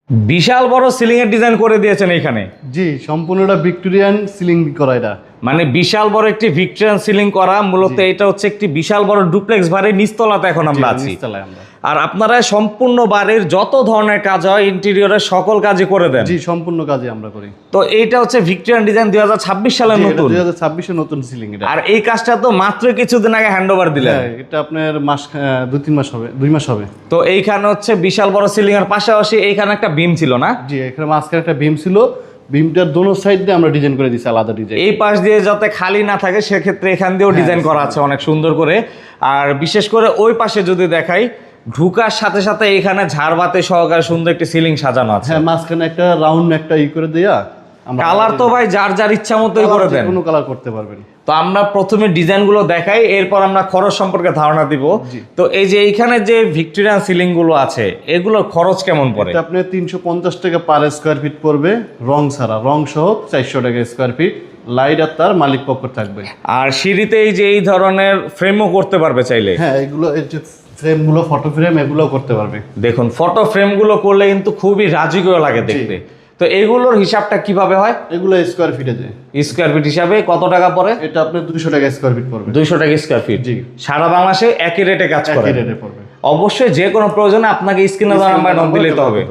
বিশাল বড় সিলিং এর ডিজাইন করে দিয়েছেন এখানে। জি, সম্পূর্ণটা ভিক্টোরিয়ান সিলিং করা এটা। মানে বিশাল বড় একটি ভিক্টোরিয়ান সিলিং করা, মূলত এটা হচ্ছে একটি বিশাল বড় ডুপ্লেক্স বাড়ির নিচতলাতে এখন আমরা আছি। আর আপনারা সম্পূর্ণ বাড়ির যত ধরনের কাজ হয় ইন্টেরিয়রের সকল কাজই করে দেন। জি, সম্পূর্ণ কাজই আমরা করি। তো এইটা হচ্ছে ভিক্টোরিয়ান ডিজাইন 2026 সালের নতুন। 2026 এর নতুন সিলিং এটা। আর এই কাজটা তো মাত্র কিছুদিন আগে হ্যান্ডওভার দিলেন। হ্যাঁ, এটা আপনার মাস 2-3 মাস হবে, 2 মাস হবে। তো এইখানে হচ্ছে বিশাল বড় সিলিং এর পাশাপাশি এইখানে একটা বিম ছিল না? জি, এখানে মাঝখানে একটা বিম ছিল। বিমটার দোনো সাইড দিয়ে আমরা ডিজাইন করে দিয়েছি আলাদা ডিজাইন। এই পাশ দিয়ে যাতে খালি না থাকে সেক্ষেত্রে এখান দিয়েও ডিজাইন করা আছে অনেক সুন্দর করে। আর বিশেষ করে ওই পাশে যদি দেখাই, ঢুকার সাথে সাথে এখানে ঝাড়বাতি সহকারে সুন্দর একটি সিলিং সাজানো আছে। হ্যাঁ, মাঝখানে একটা রাউন্ড একটা করে দেয়া। কালার তো ভাই যার যার ইচ্ছা মতোই করে দেন, কোনো কালার করতে পারবেন। তো আমরা প্রথমে ডিজাইনগুলো দেখাই, এরপর আমরা খরচ সম্পর্কে ধারণা দিব। তো এই যে এইখানে যে ভিক্টোরিয়ান সিলিং গুলো আছে এগুলোর খরচ কেমন পড়ে? এটা আপনি 350 টাকা পার স্কয়ার ফিট পড়বে, রং ছাড়া। রং সহ 400 টাকা স্কয়ার ফিট। লাইট আর তার মালিক পক্ষ থাকবে। আর সিঁড়িতে এই যে এই ধরনের ফ্রেমও করতে পারবে চাইলে। হ্যাঁ, এগুলো এই যে ফ্রেমগুলো, ফটো ফ্রেম, এগুলো করতে পারবে। দেখুন, ফটো ফ্রেমগুলো করলে কিন্তু খুবই রাজকীয় লাগে দেখতে। তো এগুলোর হিসাবটা কিভাবে হয়? এগুলো স্কয়ার ফিটে যায়। স্কয়ার ফিট হিসাবে কত টাকা পড়ে? এটা আপনার 200 টাকা স্কয়ার ফিট পড়বে। 200 টাকা স্কয়ার ফিট। জি, সারা বাংলাদেশে একই রেটে কাজ করে। একই রেটে পড়বে। অবশ্যই যে কোনো প্রয়োজনে আপনাকে স্ক্রিনে দেওয়া নাম্বার নক দিলেই তো হবে।